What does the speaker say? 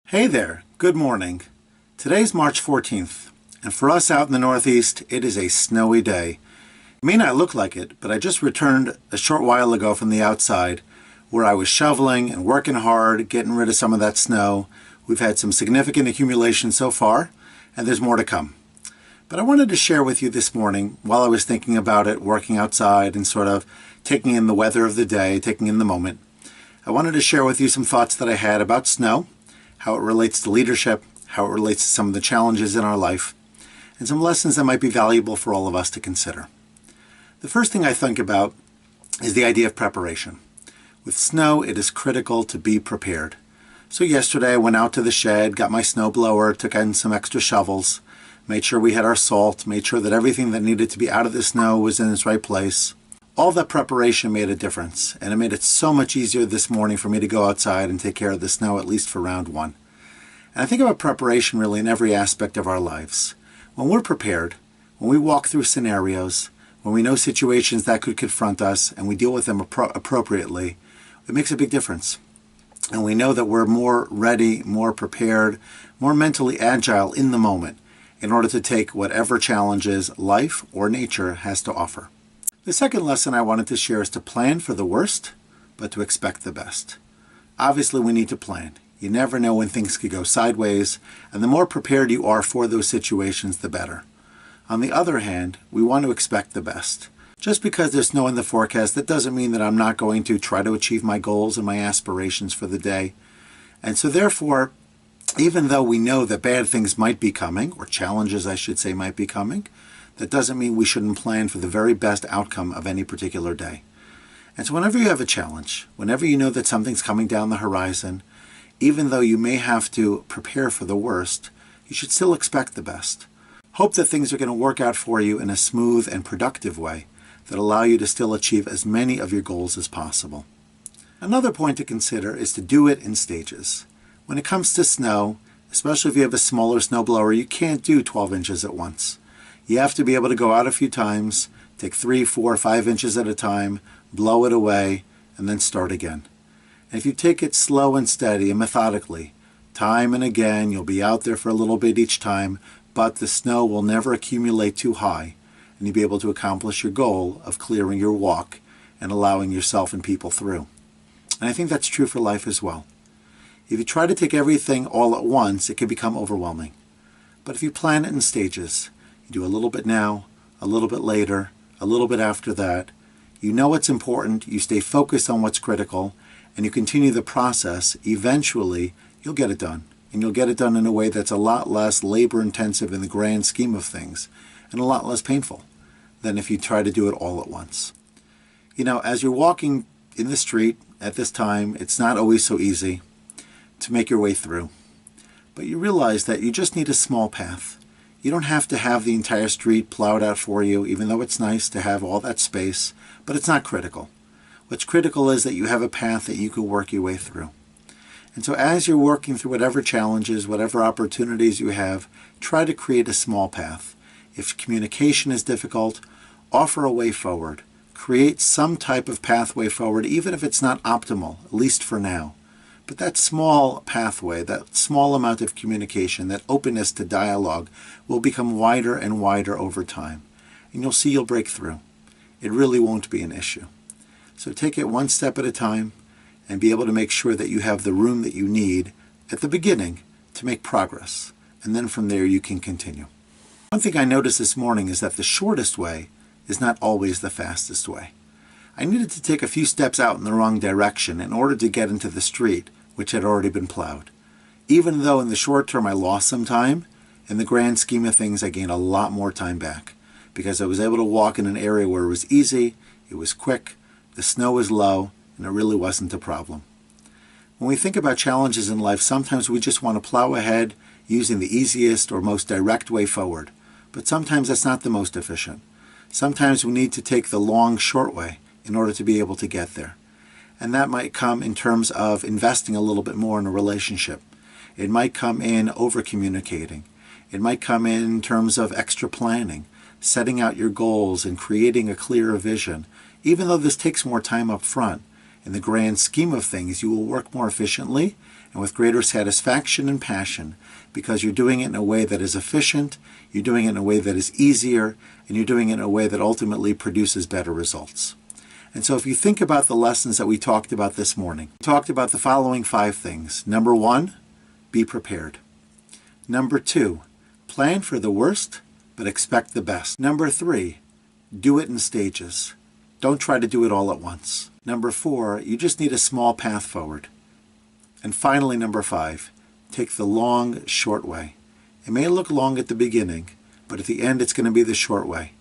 Hey there, good morning. Today's March 14th, and for us out in the Northeast, it is a snowy day. It may not look like it, but I just returned a short while ago from the outside where I was shoveling and working hard, getting rid of some of that snow. We've had some significant accumulation so far, and there's more to come. But I wanted to share with you this morning, while I was thinking about it, working outside and sort of taking in the weather of the day, taking in the moment, I wanted to share with you some thoughts that I had about snow, how it relates to leadership, how it relates to some of the challenges in our life, and some lessons that might be valuable for all of us to consider. The first thing I think about is the idea of preparation. With snow, it is critical to be prepared. So yesterday I went out to the shed, got my snow blower, took in some extra shovels, made sure we had our salt, made sure that everything that needed to be out of the snow was in its right place. All that preparation made a difference, and it made it so much easier this morning for me to go outside and take care of the snow, at least for round one. And I think about preparation really in every aspect of our lives. When we're prepared, when we walk through scenarios, when we know situations that could confront us and we deal with them appropriately, it makes a big difference. And we know that we're more ready, more prepared, more mentally agile in the moment in order to take whatever challenges life or nature has to offer. The second lesson I wanted to share is to plan for the worst, but to expect the best. Obviously, we need to plan. You never know when things could go sideways, and the more prepared you are for those situations, the better. On the other hand, we want to expect the best. Just because there's snow in the forecast, that doesn't mean that I'm not going to try to achieve my goals and my aspirations for the day. And so therefore, even though we know that bad things might be coming, or challenges I should say might be coming, that doesn't mean we shouldn't plan for the very best outcome of any particular day. And so whenever you have a challenge, whenever you know that something's coming down the horizon, even though you may have to prepare for the worst, you should still expect the best. Hope that things are going to work out for you in a smooth and productive way that allow you to still achieve as many of your goals as possible. Another point to consider is to do it in stages. When it comes to snow, especially if you have a smaller snowblower, you can't do 12 inches at once. You have to be able to go out a few times, take 3, 4, 5 inches at a time, blow it away, and then start again. And if you take it slow and steady and methodically, time and again, you'll be out there for a little bit each time, but the snow will never accumulate too high, and you'll be able to accomplish your goal of clearing your walk and allowing yourself and people through. And I think that's true for life as well. If you try to take everything all at once, it can become overwhelming. But if you plan it in stages, you do a little bit now, a little bit later, a little bit after that. You know what's important, you stay focused on what's critical, and you continue the process. Eventually, you'll get it done. And you'll get it done in a way that's a lot less labor-intensive in the grand scheme of things, and a lot less painful than if you try to do it all at once. You know, as you're walking in the street at this time, it's not always so easy to make your way through. But you realize that you just need a small path. You don't have to have the entire street plowed out for you, even though it's nice to have all that space, but it's not critical. What's critical is that you have a path that you can work your way through. And so as you're working through whatever challenges, whatever opportunities you have, try to create a small path. If communication is difficult, offer a way forward. Create some type of pathway forward, even if it's not optimal, at least for now. But that small pathway, that small amount of communication, that openness to dialogue will become wider and wider over time. And you'll see you'll break through. It really won't be an issue. So take it one step at a time and be able to make sure that you have the room that you need at the beginning to make progress. And then from there you can continue. One thing I noticed this morning is that the shortest way is not always the fastest way. I needed to take a few steps out in the wrong direction in order to get into the street, which had already been plowed. Even though in the short term I lost some time, in the grand scheme of things I gained a lot more time back because I was able to walk in an area where it was easy, it was quick, the snow was low, and it really wasn't a problem. When we think about challenges in life, sometimes we just want to plow ahead using the easiest or most direct way forward. But sometimes that's not the most efficient. Sometimes we need to take the long, short way in order to be able to get there. And that might come in terms of investing a little bit more in a relationship. It might come in over-communicating. It might come in terms of extra planning, setting out your goals and creating a clearer vision. Even though this takes more time up front, in the grand scheme of things, you will work more efficiently and with greater satisfaction and passion, because you're doing it in a way that is efficient, you're doing it in a way that is easier, and you're doing it in a way that ultimately produces better results. And so if you think about the lessons that we talked about this morning, we talked about the following 5 things. Number 1, be prepared. Number 2, plan for the worst, but expect the best. Number 3, do it in stages. Don't try to do it all at once. Number 4, you just need a small path forward. And finally, number 5, take the long, short way. It may look long at the beginning, but at the end it's going to be the short way.